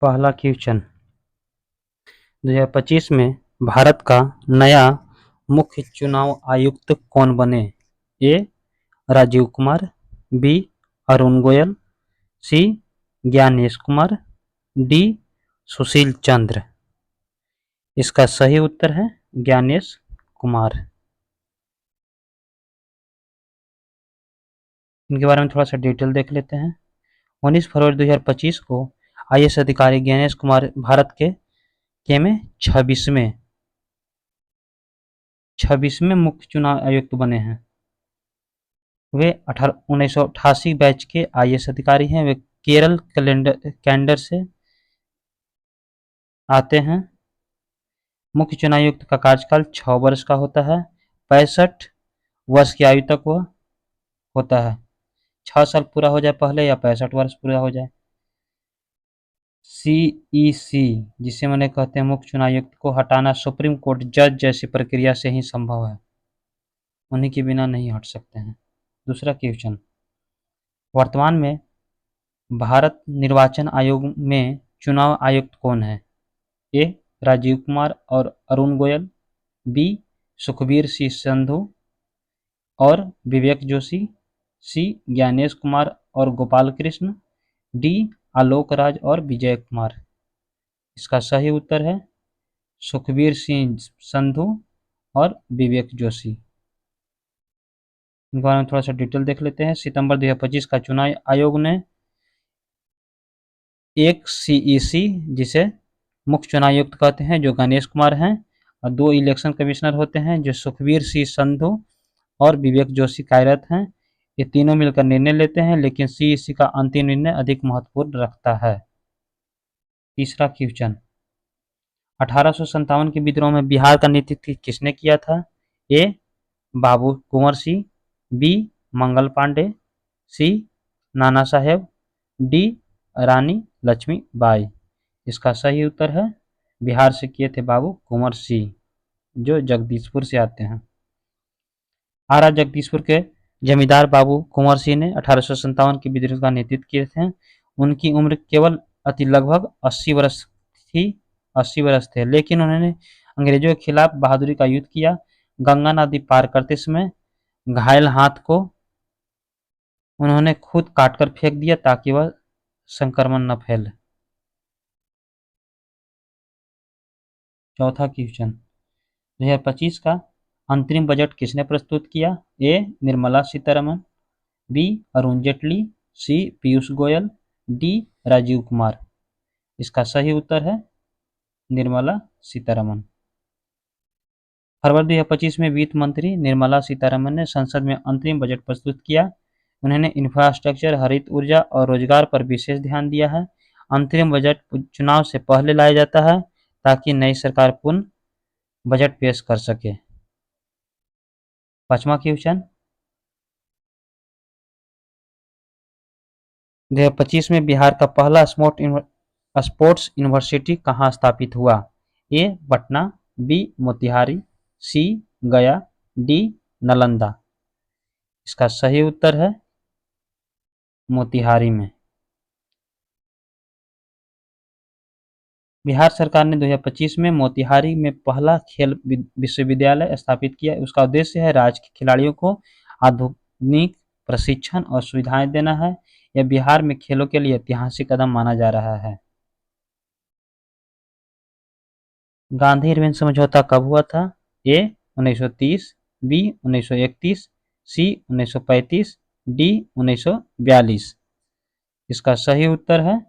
पहला क्वेश्चन 2025 में भारत का नया मुख्य चुनाव आयुक्त कौन बने? ए राजीव कुमार, बी अरुण गोयल, सी ज्ञानेश कुमार, डी सुशील चंद्र। इसका सही उत्तर है ज्ञानेश कुमार। इनके बारे में थोड़ा सा डिटेल देख लेते हैं। 19 फरवरी 2025 को आईएएस अधिकारी ज्ञानेश कुमार भारत के में 26वें मुख्य चुनाव आयुक्त बने हैं। वे 1988 बैच के आईएएस अधिकारी हैं। वे केरल कैडर से आते हैं। मुख्य चुनाव आयुक्त का कार्यकाल 6 वर्ष का होता है। 65 वर्ष की आयु तक वह होता है। 6 साल पूरा हो जाए पहले या 65 वर्ष पूरा हो जाए। सीईसी जिसे मैंने कहते हैं मुख्य चुनाव आयुक्त को हटाना सुप्रीम कोर्ट जज जैसी प्रक्रिया से ही संभव है। उन्हीं के बिना नहीं हट सकते हैं। दूसरा क्वेश्चन, वर्तमान में भारत निर्वाचन आयोग में चुनाव आयुक्त कौन है? ए राजीव कुमार और अरुण गोयल, बी सुखबीर सिंह संधू और विवेक जोशी, सी ज्ञानेश कुमार और गोपाल कृष्ण, डी आलोक राज और विजय कुमार। इसका सही उत्तर है सुखबीर सिंह संधू और विवेक जोशी। इनके बारे में थोड़ा सा डिटेल देख लेते हैं। सितंबर 2025 का चुनाव आयोग ने एक सीईसी जिसे मुख्य चुनाव आयुक्त कहते हैं जो गणेश कुमार हैं, और 2 इलेक्शन कमिश्नर होते हैं जो सुखबीर सिंह संधू और विवेक जोशी कार्यरत हैं। ये तीनों मिलकर निर्णय लेते हैं, लेकिन सीईसी का अंतिम निर्णय अधिक महत्वपूर्ण रखता है। तीसरा क्वेश्चन, 1857 के विद्रोह में बिहार का नेतृत्व किसने किया था? ए बाबू कुंवर सिंह, बी मंगल पांडे, सी नाना साहेब, डी रानी लक्ष्मीबाई। इसका सही उत्तर है बिहार से किए थे बाबू कुंवर सिंह, जो जगदीशपुर से आते हैं। आरा जगदीशपुर के जमींदार बाबू कुंवर सिंह ने 1857 के विद्रोह का नेतृत्व किए थे। उनकी उम्र केवल लगभग 80 वर्ष थे, लेकिन उन्होंने अंग्रेजों के खिलाफ बहादुरी का युद्ध किया। गंगा नदी पार करते समय घायल हाथ को उन्होंने खुद काटकर फेंक दिया ताकि वह संक्रमण न फैले। चौथा क्वेश्चन, 2025 का अंतरिम बजट किसने प्रस्तुत किया? ए निर्मला सीतारमण, बी अरुण जेटली, सी पीयूष गोयल, डी राजीव कुमार। इसका सही उत्तर है निर्मला सीतारमण। फरवरी 2025 में वित्त मंत्री निर्मला सीतारमण ने संसद में अंतरिम बजट प्रस्तुत किया। उन्होंने इंफ्रास्ट्रक्चर, हरित ऊर्जा और रोजगार पर विशेष ध्यान दिया है। अंतरिम बजट चुनाव से पहले लाया जाता है ताकि नई सरकार पूर्ण बजट पेश कर सके। पांचवा क्वेश्चन, 2025 में बिहार का पहला स्पोर्ट्स यूनिवर्सिटी कहाँ स्थापित हुआ? ए पटना, बी मोतिहारी, सी गया, डी नालंदा। इसका सही उत्तर है मोतिहारी में। बिहार सरकार ने 2025 में मोतिहारी में पहला खेल विश्वविद्यालय स्थापित किया। उसका उद्देश्य है राज्य के खिलाड़ियों को आधुनिक प्रशिक्षण और सुविधाएं देना है। यह बिहार में खेलों के लिए ऐतिहासिक कदम माना जा रहा है। गांधी इरविन समझौता कब हुआ था? ए 1930, बी 1931, सी 1935, डी 1942। इसका सही उत्तर है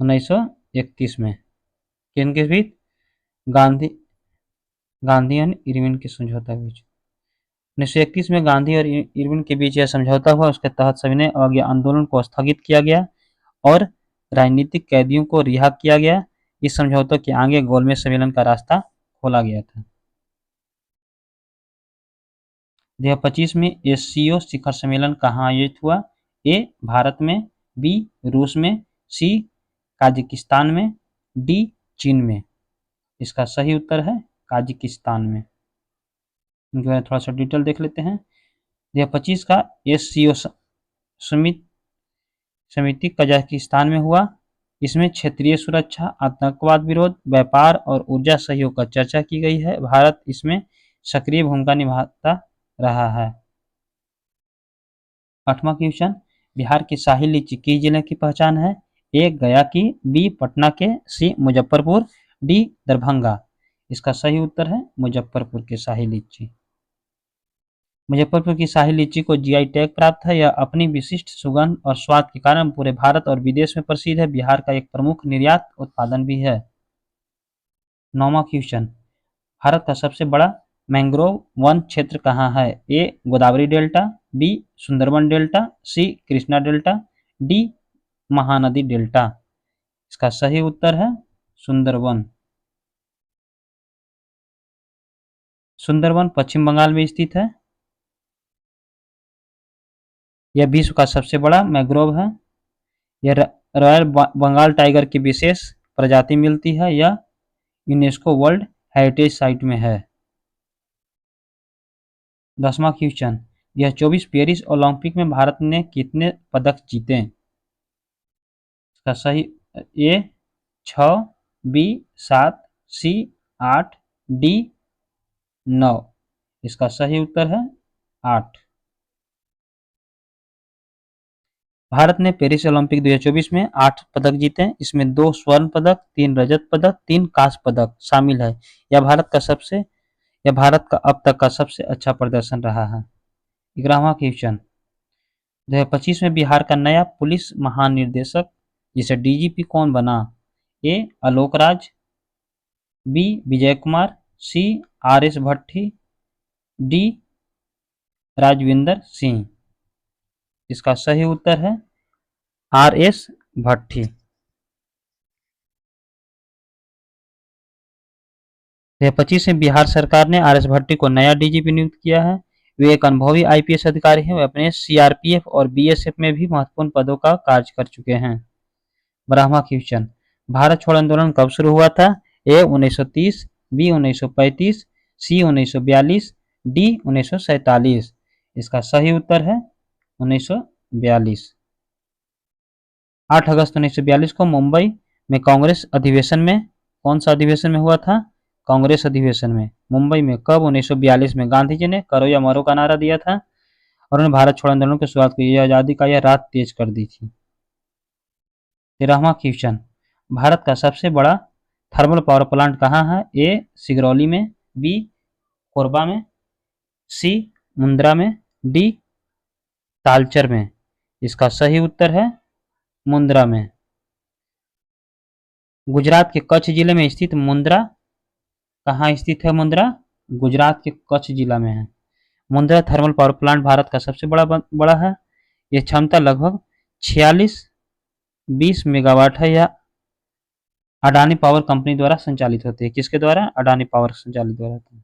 1931 में। किनके बीच? गांधी और इरविन के समझौता के बीच। 1931 में गांधी और इरविन के बीच यह समझौता हुआ। उसके तहत सविनय अवज्ञा आंदोलन को स्थगित किया गया और राजनीतिक कैदियों को रिहा किया गया। इस समझौते के आगे गोलमेज सम्मेलन का रास्ता खोला गया था। 2025 में एससीओ शिखर सम्मेलन कहाँ आयोजित हुआ? ए भारत में, बी रूस में, सी काजाकिस्तान में, डी चीन में। इसका सही उत्तर है काजाकिस्तान में। इनके बारे में थोड़ा सा डिटेल देख लेते हैं। 2025 का एससीओ समिति कजाकिस्तान में हुआ। इसमें क्षेत्रीय सुरक्षा, आतंकवाद विरोध, व्यापार और ऊर्जा सहयोग का चर्चा की गई है। भारत इसमें सक्रिय भूमिका निभाता रहा है। 8वां क्वेश्चन, बिहार की शाही लीची किस जिले की पहचान है? ए गया की, बी पटना के, सी मुजफ्फरपुर, डी दरभंगा। इसका सही उत्तर है मुजफ्फरपुर की शाही लीची। मुजफ्फरपुर की शाही लीची को जीआई टैग प्राप्त है। यह अपनी विशिष्ट सुगंध और स्वाद के कारण पूरे भारत और विदेश में प्रसिद्ध है। बिहार का एक प्रमुख निर्यात उत्पादन भी है। 9वां क्वेश्चन, भारत का सबसे बड़ा मैंग्रोव वन क्षेत्र कहाँ है? A Godavari delta, B Sundarban delta, C Krishna delta, D Mahanadi delta. इसका सही उत्तर है सुंदरबन। सुंदरबन पश्चिम बंगाल में स्थित है। यह विश्व का सबसे बड़ा मैंग्रोव है। यह रॉयल बंगाल टाइगर की विशेष प्रजाति मिलती है। यह यूनेस्को वर्ल्ड हेरिटेज साइट में है। 10वां क्वेश्चन, यह 24 पेरिस ओलंपिक में भारत ने कितने पदक जीते? इसका सही ए 6, बी 7, सी 8, डी 9। इसका सही उत्तर है 8। भारत ने पेरिस ओलंपिक 2024 में 8 पदक जीते हैं। इसमें 2 स्वर्ण पदक, 3 रजत पदक, 3 कांस्य पदक शामिल है। यह भारत का अब तक का सबसे अच्छा प्रदर्शन रहा है। 11वां क्वेश्चन, 2025 में बिहार का नया पुलिस महानिदेशक जिसे डीजीपी कौन बना? ए आलोक राज, बी विजय कुमार, सी आर.एस. भट्टी, डी राजविंदर सिंह। इसका सही उत्तर है आर.एस. भट्टी। 2025 में बिहार सरकार ने आर.एस. भट्टी को नया डीजीपी नियुक्त किया है। वे एक अनुभवी आईपीएस अधिकारी हैं। वे अपने सीआरपीएफ और बीएसएफ में भी महत्वपूर्ण पदों का कार्य कर चुके हैं। 12वां क्वेश्चन, भारत छोड़ो आंदोलन कब शुरू हुआ था? ए 1930, बी 1935, सी 1942, डी 1947। इसका सही उत्तर है 1942। 8 अगस्त 1942 को मुंबई में कांग्रेस अधिवेशन में, कौन सा अधिवेशन में हुआ था? कांग्रेस अधिवेशन में मुंबई में। कब? 1942 में। गांधी जी ने करो या मरो का नारा दिया था और उन्होंने भारत छोड़ो आंदोलन की शुरुआत की। आजादी का यह रात तेज कर दी थी। 13वां क्वेश्चन, भारत का सबसे बड़ा थर्मल पावर प्लांट कहाँ है? ए सिगरौली में, बी कोरबा में, सी मुंद्रा में, डी तालचर में। इसका सही उत्तर है मुंद्रा में। गुजरात के कच्छ जिले में स्थित मुंद्रा, कहाँ स्थित है मुंद्रा? गुजरात के कच्छ जिला में है। Mundra thermal power plant Bharat का सबसे बड़ा है। यह क्षमता लगभग 46-20 मेगावाट है। यह अडानी पावर कंपनी द्वारा संचालित होती है। किसके द्वारा? अडानी पावर संचालित द्वारा होती है।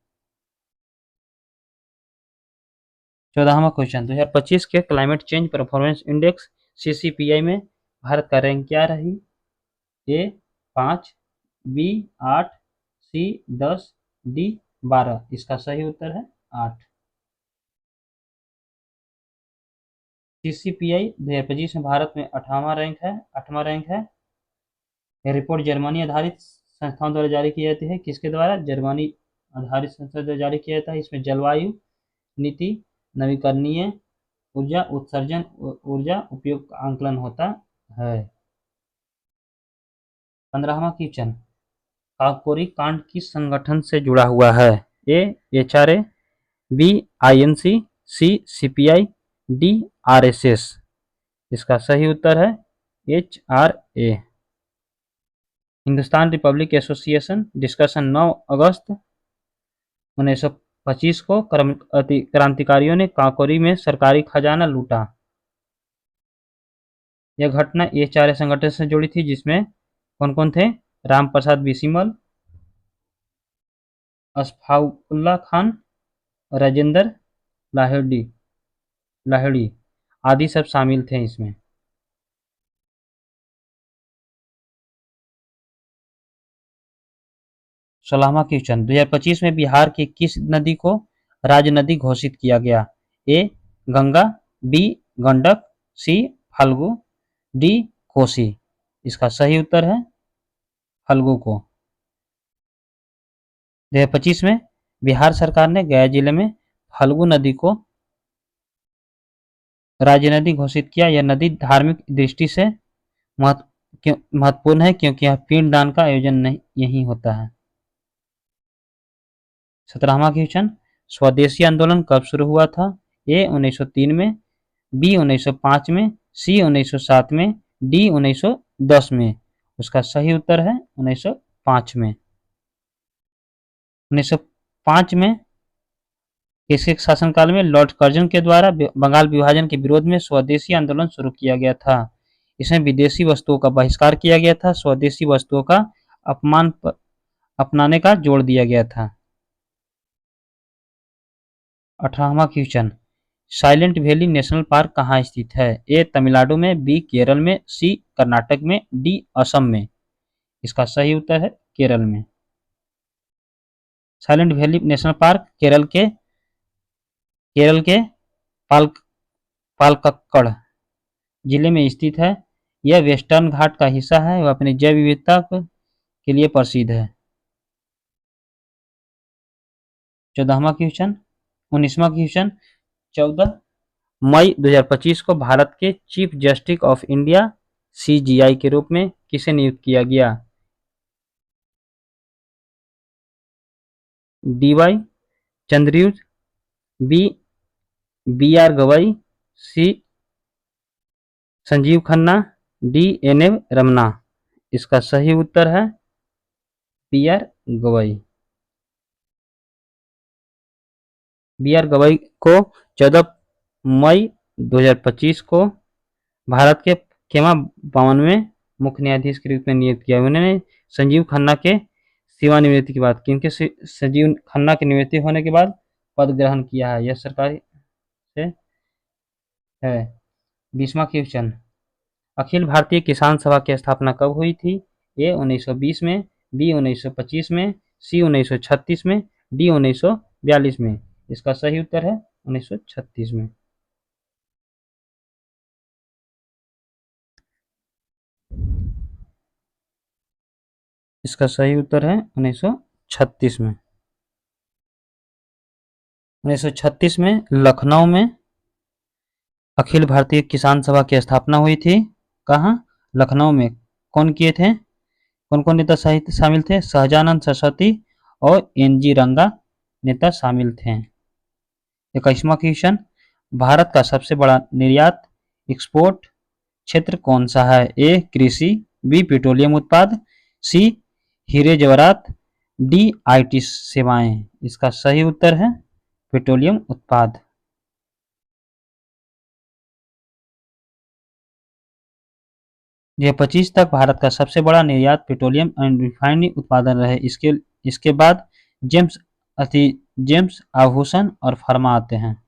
14वां क्वेश्चन, 2025 के क्लाइमेट चेंज परफॉर्मेंस इंडेक्स सीसीपीआई में भारत का रैंक क्या रही? ए 5, बी 8, सी 10, डी 12। इसका सही उत्तर है 8। सीसीपीआई 2025 में भारत में 8वां रैंक है। यह रिपोर्ट जर्मनी आधारित संस्थाओं द्वारा जारी की जाती है। किसके द्वारा? जर्मनी आधारित संस्था द्वारा जारी किया जाता है। इसमें जलवायु नीति, नवीकरणीय ऊर्जा उत्सर्जन, ऊर्जा उपयोग का आंकलन होता है। 15वां क्वेश्चन, काकोरी कांड किस संगठन से जुड़ा हुआ है? ए एचआरए, बी आईएनसी, सी सीपीआई, डी आरएसएस। इसका सही उत्तर है HRA. Hindustan Republic association discussion 9 अगस्त 1925 को क्रांतिकारियों ने काकोरी में सरकारी खजाना लूटा। यह घटना एचआरए संगठन से जुड़ी थी, जिसमें कौन कौन थे? राम प्रसाद बिस्मिल, अशफाकुल्ला खान, राजेंद्र लाहिड़ी आदि सब शामिल थे इसमें। 16वां क्वेश्चन, 2025 में बिहार की किस नदी को राज्य नदी घोषित किया गया? ए गंगा, बी गंडक, सी फाल्गु, डी कोसी। इसका सही उत्तर है फल्गु को। 2025 में बिहार सरकार ने गया जिले में फल्गु नदी को राज्य नदी घोषित किया। यह नदी धार्मिक दृष्टि से महत्वपूर्ण है क्योंकि यह पिंडदान का आयोजन नहीं यहीं होता है। 17वां क्वेश्चन, स्वदेशी आंदोलन कब शुरू हुआ था? ए 1903 में, बी 1905 में, सी 1907 में, डी 1910 में। उसका सही उत्तर है 1905 में। 1905 में इसके शासनकाल में लॉर्ड कर्जन के द्वारा बंगाल विभाजन के विरोध में स्वदेशी आंदोलन शुरू किया गया था। इसमें विदेशी वस्तुओं का बहिष्कार किया गया था, स्वदेशी वस्तुओं का अपनाने का जोर दिया गया था। 18वां question, Silent Valley National Park कहाँ स्थित है? ए तमिलनाडु में, बी केरल में, सी कर्नाटक में, डी असम में। इसका सही उत्तर है केरल में। Silent Valley National park Kerala के पालक्कड़ जिले में स्थित है। यह वेस्टर्न घाट का हिस्सा है। वह अपनी जैव विविधता के लिए प्रसिद्ध है। 14वां क्वेश्चन, 19वां क्वेश्चन, 14 मई 2025 को भारत के chief justice of India CJI के रूप में किसे नियुक्त किया गया? DY चंद्रचूड़, BR गवई, सी संजीव खन्ना, डी NM रमना। इसका सही उत्तर है BR गवई। BR गवई को 14 मई 2025 को भारत के खेमा 52वें मुख्य न्यायाधीश के रूप में नियुक्त किया। उन्होंने संजीव खन्ना के सेवानिवृत्ति के बाद, क्योंकि संजीव खन्ना की निवृत्ति होने के बाद पद ग्रहण किया है। यह सरकारी से है। 20वां क्वेश्चन, अखिल भारतीय किसान सभा की स्थापना कब हुई थी? ए 1920 में, बी 1925 में, सी 1936 में, डी 1942 में। इसका सही उत्तर है 1936 में। इसका सही उत्तर है 1936 में। 1936 में लखनऊ में अखिल भारतीय किसान सभा की स्थापना हुई थी। कहाँ? लखनऊ में। कौन किए थे? कौन कौन नेता शामिल थे? सहजानंद सरस्वती और NG रंगा नेता शामिल थे। 21वां क्वेश्चन, भारत का सबसे बड़ा निर्यात एक्सपोर्ट क्षेत्र कौन सा है? ए कृषि, बी पेट्रोलियम उत्पाद, सी हीरे जवाहरात, डी IT सेवाएं। इसका सही उत्तर है पेट्रोलियम उत्पाद। 2025 तक भारत का सबसे बड़ा निर्यात पेट्रोलियम एंड रिफाइनरी उत्पादन रहे। इसके बाद जेम्स आभूषण और फार्मा आते हैं।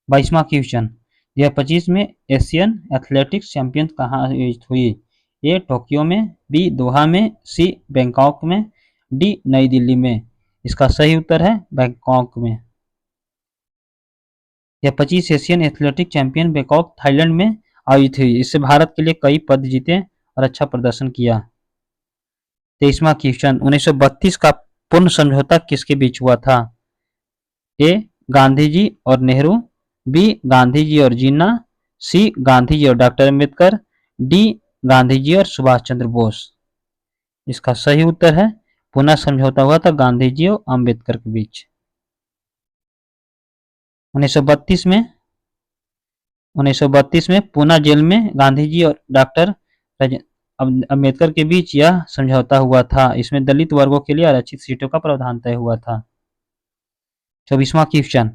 22वां क्वेश्चन, 2025 में एशियन एथलेटिक्स चैंपियन कहाँ आयोजित हुई? ए टोक्यो में, बी दोहा में, सी बैंकॉक में, डी नई दिल्ली में। इसका सही उत्तर है बैंकॉक में। 2025 Asian athletic champion Bangkok Thailand में आयोजित हुई। इससे भारत के लिए कई पद जीते और अच्छा प्रदर्शन किया। 23वां क्वेश्चन, 1932 का पूर्ण समझौता किसके बीच हुआ था? ए गांधी जी और नेहरू, बी गांधी जी और जिन्ना, सी गांधी जी और डॉक्टर अम्बेडकर, डी गांधी जी और सुभाष चंद्र बोस। इसका सही उत्तर है पुनः समझौता हुआ था गांधी जी और अम्बेडकर के बीच। 1932 में पूना जेल में गांधी जी और डॉक्टर अम्बेडकर के बीच यह समझौता हुआ था। इसमें दलित वर्गों के लिए आरक्षित सीटों का प्रावधान तय हुआ था। 24वां क्वेश्चन,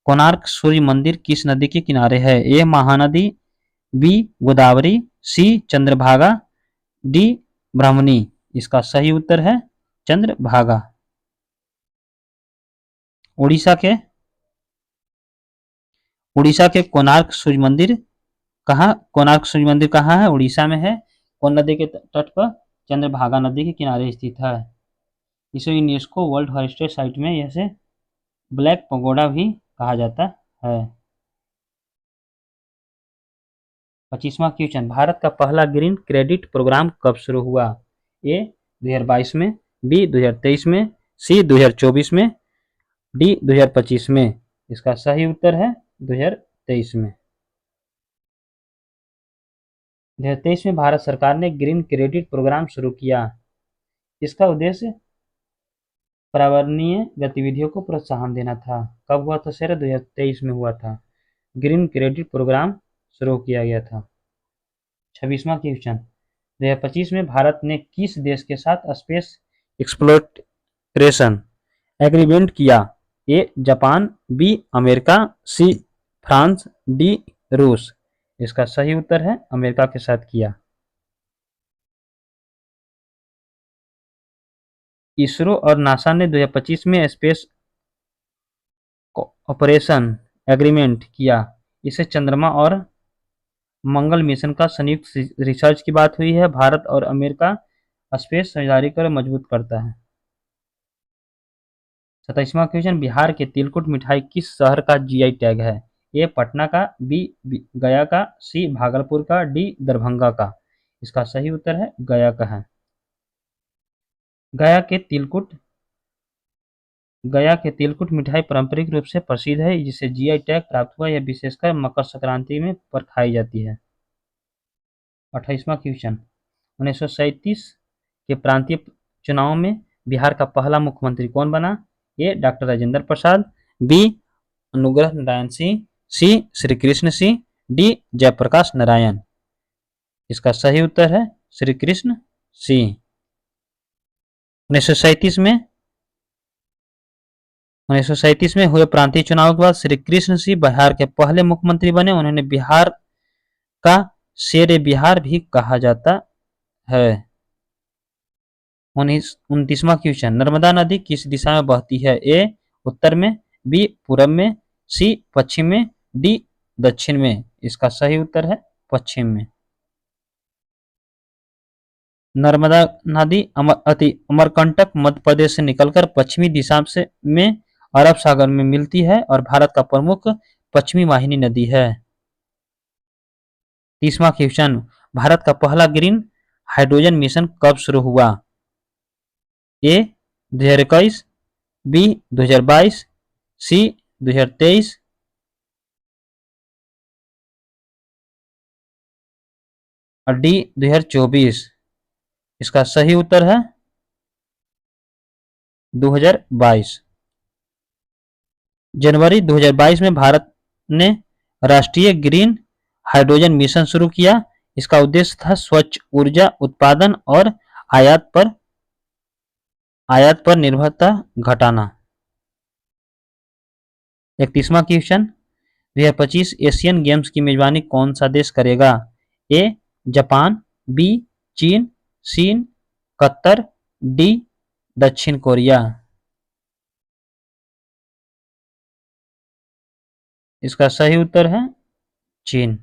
कोणार्क सूर्य मंदिर किस नदी के किनारे है? ए महानदी, बी गोदावरी, सी चंद्रभागा, डी ब्राह्मणी। इसका सही उत्तर है चंद्रभागा। उड़ीसा के कोणार्क सूर्य मंदिर कहाँ है? उड़ीसा में है। कौन नदी के तट पर? चंद्रभागा नदी के किनारे स्थित है। इसे यूनेस्को वर्ल्ड हेरिटेज साइट में इसे ब्लैक पगोडा भी कहा जाता है। 25वां क्वेश्चन, भारत का पहला ग्रीन क्रेडिट प्रोग्राम कब शुरू हुआ? ए 2022 में, बी 2023 में, सी 2024 में, डी 2025 में। इसका सही उत्तर है 2023 में। 2023 में भारत सरकार ने ग्रीन क्रेडिट प्रोग्राम शुरू किया। इसका उद्देश्य पर्यावरणीय गतिविधियों को प्रोत्साहन देना था। कब हुआ था सर? 2023 में हुआ था। ग्रीन क्रेडिट प्रोग्राम शुरू किया गया था। 26वां क्वेश्चन, 2025 में भारत ने किस देश के साथ स्पेस एक्सप्लोरेशन एग्रीमेंट किया? A Japan, B America, C France, D रूस। इसका सही उत्तर है अमेरिका के साथ किया। इसरो और नासा ने 2025 में स्पेस ऑपरेशन एग्रीमेंट किया। इसे चंद्रमा और मंगल मिशन का संयुक्त रिसर्च की बात हुई है। भारत और अमेरिका स्पेस साझेदारी को मजबूत करता है। 27वां क्वेश्चन, बिहार के तिलकुट मिठाई किस शहर का जीआई टैग है? ए पटना का, बी गया का, सी भागलपुर का, डी दरभंगा का। इसका सही उत्तर है गया का है। गया के तिलकुट मिठाई पारंपरिक रूप से प्रसिद्ध है, जिसे जीआई टैग प्राप्त हुआ। यह विशेषकर मकर संक्रांति में पर खाई जाती है। 28वां क्वेश्चन, 1937 के प्रांतीय चुनाव में बिहार का पहला मुख्यमंत्री कौन बना? ए डॉक्टर राजेंद्र प्रसाद, बी अनुग्रह नारायण सिंह, सी श्री कृष्ण सिंह, डी जयप्रकाश नारायण। इसका सही उत्तर है श्री कृष्ण सिंह। 1937 में हुए प्रांतीय चुनाव के बाद श्री कृष्ण सिंह बिहार के पहले मुख्यमंत्री बने। उन्होंने बिहार का शेर बिहार भी कहा जाता है। 29वां क्वेश्चन, नर्मदा नदी किस दिशा में बहती है? ए उत्तर में, बी पूरब में, सी पश्चिम में, डी दक्षिण में। इसका सही उत्तर है पश्चिम में। नर्मदा नदी अमरकंटक मध्य प्रदेश से निकलकर पश्चिमी दिशा में अरब सागर में मिलती है और भारत का प्रमुख पश्चिमी वाहिनी नदी है। 30वां क्वेश्चन, भारत का पहला ग्रीन हाइड्रोजन मिशन कब शुरू हुआ? ए 2021, बी 2022, सी 2023, और डी 2024। इसका सही उत्तर है 2022। जनवरी 2022 में भारत ने राष्ट्रीय ग्रीन हाइड्रोजन मिशन शुरू किया। इसका उद्देश्य था स्वच्छ ऊर्जा उत्पादन और आयात पर निर्भरता घटाना। 31वां क्वेश्चन, 2025 एशियन गेम्स की मेजबानी कौन सा देश करेगा? ए जापान, बी चीन, सी कतर, डी दक्षिण कोरिया। इसका सही उत्तर है चीन।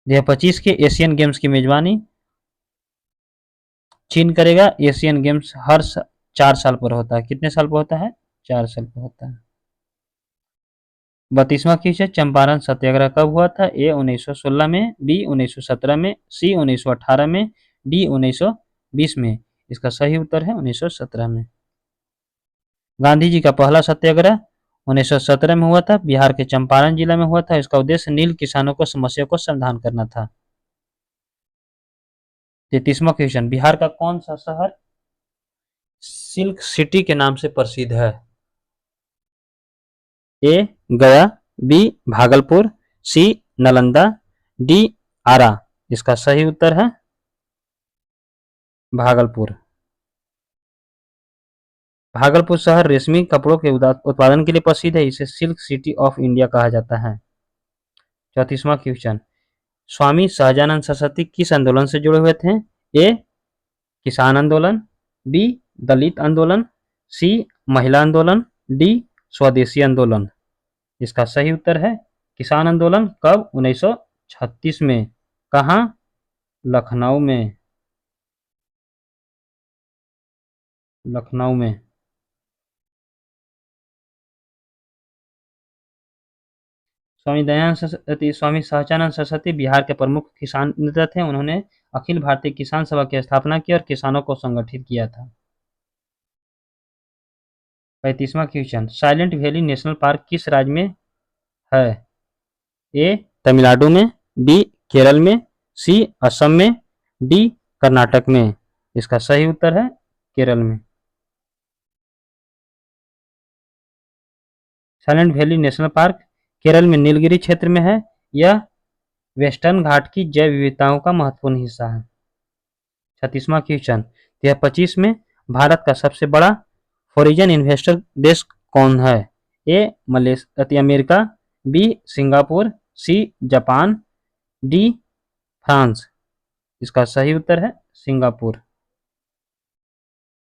2025 के एशियन गेम्स की मेजबानी चीन करेगा। एशियन गेम्स हर 4 साल पर होता है। कितने साल पर होता है? 4 साल पर होता है। 32वां क्वेश्चन, चंपारण सत्याग्रह कब हुआ था? ए 1916 में, बी 1917 में, सी 1918 में, डी 1920 में। इसका सही उत्तर है 1917 में। गांधी जी का पहला सत्याग्रह 1917 में हुआ था। बिहार के चंपारण जिला में हुआ था। इसका उद्देश्य नील किसानों को समस्या को समाधान करना था। 33वां क्वेश्चन, बिहार का कौन सा शहर सिल्क सिटी के नाम से प्रसिद्ध है? ए गया, बी भागलपुर, सी नालंदा, डी आरा। इसका सही उत्तर है भागलपुर। भागलपुर शहर रेशमी कपड़ों के उत्पादन के लिए प्रसिद्ध है। इसे सिल्क सिटी ऑफ इंडिया कहा जाता है। 34वां क्वेश्चन, स्वामी सहजानंद सरस्वती किस आंदोलन से जुड़े हुए थे? ए किसान आंदोलन, बी दलित आंदोलन, सी महिला आंदोलन, डी स्वदेशी आंदोलन। इसका सही उत्तर है किसान आंदोलन। कब? 1936 में। कहा? लखनऊ में। लखनऊ में। स्वामी दयानंद सरस्वती, स्वामी सहजानंद सरस्वती बिहार के प्रमुख किसान नेता थे। उन्होंने अखिल भारतीय किसान सभा की स्थापना की और किसानों को संगठित किया था। 35वां question, Silent Valley National Park किस राज्य में है? ए तमिलनाडु में, बी केरल में, सी असम में, डी कर्नाटक में। इसका सही उत्तर है केरल में। Silent Valley National park Kerala में नीलगिरी क्षेत्र में है। यह वेस्टर्न घाट की जैव विविधताओं का महत्वपूर्ण हिस्सा है। 36वां क्वेश्चन, 2025 में भारत का सबसे बड़ा फॉरेन इन्वेस्टर देश कौन है? A Malaysia, America, B Singapore, C Japan, D France. इसका सही उत्तर है सिंगापुर।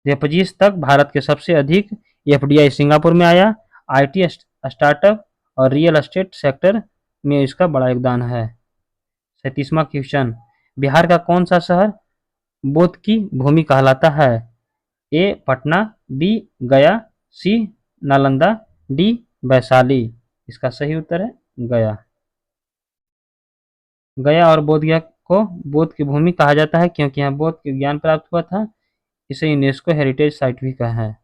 2025 तक भारत के सबसे अधिक एफडीआई सिंगापुर में आया। आईटी स्टार्टअप और रियल एस्टेट सेक्टर में इसका बड़ा योगदान है। 37वां क्वेश्चन, बिहार का कौन सा शहर बुद्ध की भूमि कहलाता है? ए पटना, बी गया, सी नालंदा, डी वैशाली। इसका सही उत्तर है गया। गया और बोधगया को बुद्ध की भूमि कहा जाता है क्योंकि यहाँ बौद्ध के ज्ञान प्राप्त हुआ था। इसे यूनेस्को हेरिटेज साइट भी कहा है।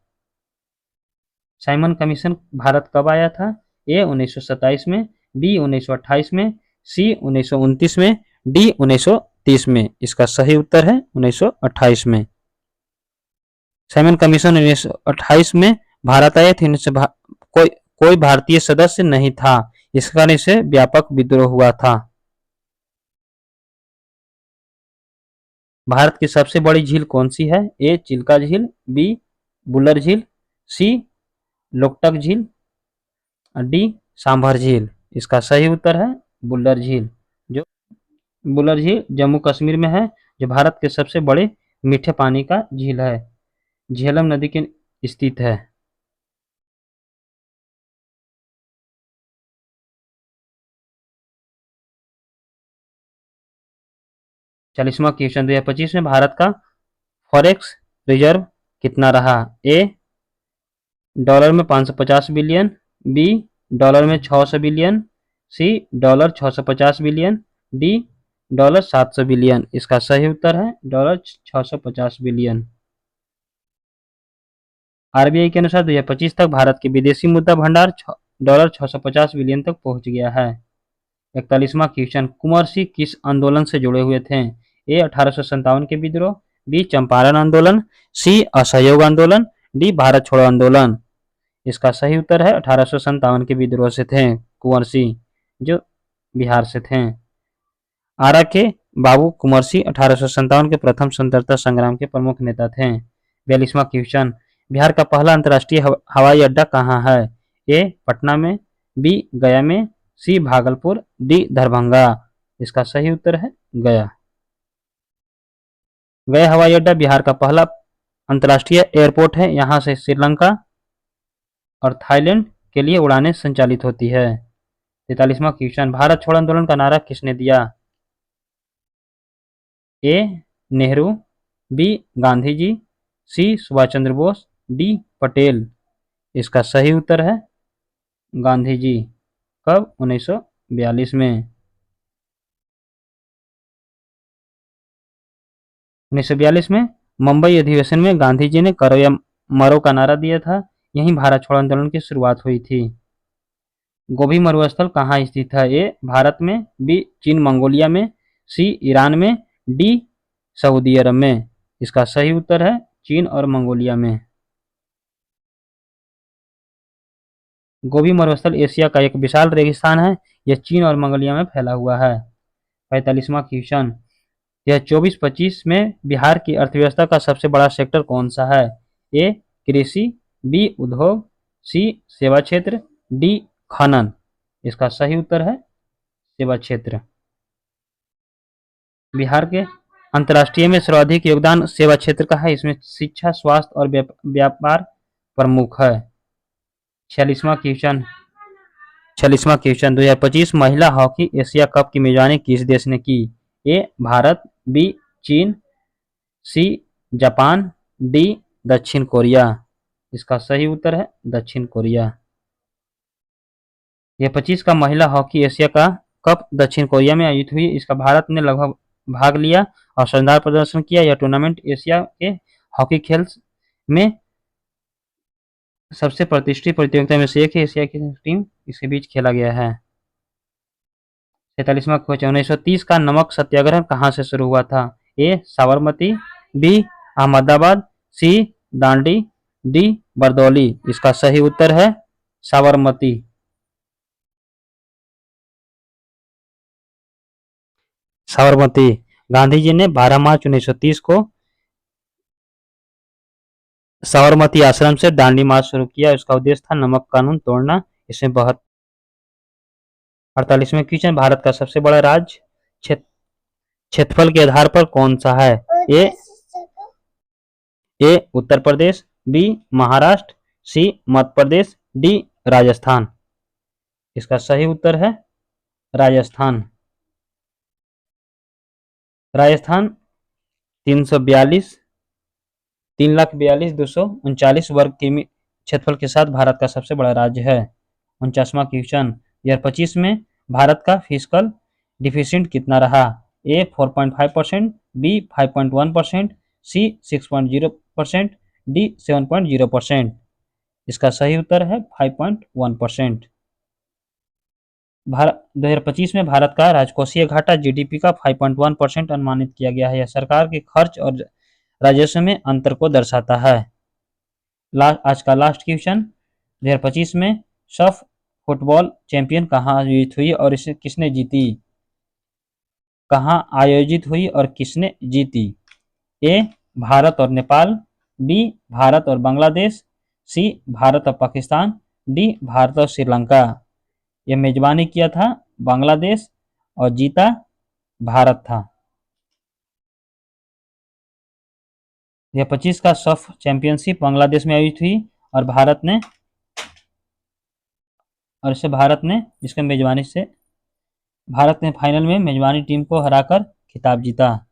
साइमन कमीशन भारत कब आया था? ए 1927 में, बी 1928 में, सी 1929 में, डी 1930 में। इसका सही उत्तर है 1928 में। साइमन कमीशन 1928 में भारत आए थे। कोई भारतीय सदस्य नहीं था, इस कारण इसे व्यापक विद्रोह हुआ था। भारत की सबसे बड़ी झील कौन सी है? ए चिल्का झील, बी बुलर झील, सी लोकटक झील, डी सांभर झील। इसका सही उत्तर है बुलर झील। जो बुलर झील जम्मू कश्मीर में है, जो भारत के सबसे बड़े मीठे पानी का झील है। झेलम नदी के स्थित है। चालीसवां क्वेश्चन, 2025 में भारत का फॉरेक्स रिजर्व कितना रहा? ए डॉलर में 550 बिलियन, बी डॉलर में 600 billion, C dollar 650 billion, D dollar 700 billion. इसका सही उत्तर है डॉलर 650 बिलियन। आरबीआई के अनुसार 2025 तक भारत के विदेशी मुद्रा भंडार डॉलर 650 बिलियन तक पहुंच गया है। 41वां क्वेश्चन, कुंवर सिंह किस आंदोलन से जुड़े हुए थे? ए 1857 के विद्रोह, बी चंपारण आंदोलन, सी असहयोग आंदोलन, डी भारत छोड़ो आंदोलन। इसका सही उत्तर है 1857 के विद्रोह से थे कुंवर सिंह, जो बिहार से थे। आरा के बाबू कुंवर सिंह 1857 के प्रथम स्वतंत्रता संग्राम के प्रमुख नेता थे। 42वां क्वेश्चन, बिहार का पहला अंतर्राष्ट्रीय हवाई अड्डा कहाँ है? ए पटना में, बी गया में, सी भागलपुर, डी दरभंगा। इसका सही उत्तर है गया। गया हवाई अड्डा बिहार का पहला अंतर्राष्ट्रीय एयरपोर्ट है। यहाँ से श्रीलंका और थाईलैंड के लिए उड़ानें संचालित होती है। 43वां क्वेश्चन, भारत छोड़ो आंदोलन का नारा किसने दिया? ए नेहरू, बी गांधी जी, सी सुभाष चंद्र बोस, डी पटेल। इसका सही उत्तर है गांधी जी। कब? 1942 में। 1942 में मुंबई अधिवेशन में गांधी जी ने करो या मरो का नारा दिया था। यहीं भारत छोड़ो आंदोलन की शुरुआत हुई थी। गोभी मरुस्थल कहाँ स्थित है? ए भारत में, बी चीन मंगोलिया में, सी ईरान में, डी सऊदी अरब में। इसका सही उत्तर है चीन और मंगोलिया में। गोभी मरुस्थल एशिया का एक विशाल रेगिस्तान है। यह चीन और मंगोलिया में फैला हुआ है। 45वां क्वेश्चन, यह 24-25 में बिहार की अर्थव्यवस्था का सबसे बड़ा सेक्टर कौन सा है? ए कृषि, बी उद्योग, सी सेवा क्षेत्र, डी खनन। इसका सही उत्तर है सेवा क्षेत्र। बिहार के अंतर्राष्ट्रीय में सर्वाधिक योगदान सेवा क्षेत्र का है। इसमें शिक्षा, स्वास्थ्य और व्यापार प्रमुख है। 46वां क्वेश्चन, 2025 महिला हॉकी एशिया कप की मेजबानी किस देश ने की? ए भारत, बी चीन, सी जापान, डी दक्षिण कोरिया। इसका सही उत्तर है दक्षिण कोरिया। यह 25 का महिला हॉकी एशिया का कप दक्षिण कोरिया में आयोजित हुई। इसका भारत ने लगभग भाग लिया और शानदार प्रदर्शन किया। यह टूर्नामेंट एशिया के हॉकी खेल में सबसे प्रतिष्ठित प्रतियोगिता में से एक है। एशिया की टीम इसके बीच खेला गया है। 43वां क्वेश्चन, 1930 का नमक सत्याग्रह कहाँ से शुरू हुआ था? ए साबरमती, बी अहमदाबाद, सी दांडी, डी बरदौली। इसका सही उत्तर है साबरमती। साबरमती। गांधी जी ने 12 मार्च 1930 को साबरमती आश्रम से दांडी मार्च शुरू किया। इसका उद्देश्य था नमक कानून तोड़ना। इसमें 48वें क्वेश्चन, भारत का सबसे बड़ा राज्य क्षेत्रफल के आधार पर कौन सा है? ए उत्तर प्रदेश, बी महाराष्ट्र, सी मध्य प्रदेश, डी राजस्थान। इसका सही उत्तर है राजस्थान। राजस्थान 3,42,239 वर्ग किमी क्षेत्रफल के साथ भारत का सबसे बड़ा राज्य है। 49वां क्वेश्चन, 2025 में भारत का फिस्कल डिफिसिट कितना रहा? ए 4.5%, बी 5.1%, सी 6.0%, डी 7.0%। इसका सही उत्तर है 5.1%। 2025 में भारत का राजकोषीय घाटा जीडीपी का 5.1% अनुमानित किया गया है। यह सरकार के खर्च और राजस्व में अंतर को दर्शाता है। आज का लास्ट क्वेश्चन, 2025 में सफ फुटबॉल चैंपियन कहाँ आयोजित हुई और इसे किसने जीती? कहाँ आयोजित हुई और किसने जीती? ए भारत और नेपाल, बी भारत और बांग्लादेश, सी भारत और पाकिस्तान, डी भारत और श्रीलंका। यह मेजबानी किया था बांग्लादेश और जीता भारत था। यह 25 का सफ चैंपियनशिप बांग्लादेश में आयोजित हुई और इसके मेजबानी से भारत ने फाइनल में मेजबानी टीम को हराकर खिताब जीता।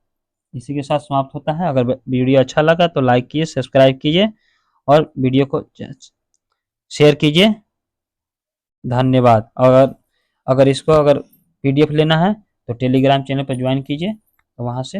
इसी के साथ समाप्त होता है। अगर वीडियो अच्छा लगा तो लाइक कीजिए, सब्सक्राइब कीजिए और वीडियो को शेयर कीजिए। धन्यवाद। अगर पीडीएफ लेना है तो टेलीग्राम चैनल पर ज्वाइन कीजिए, तो वहाँ से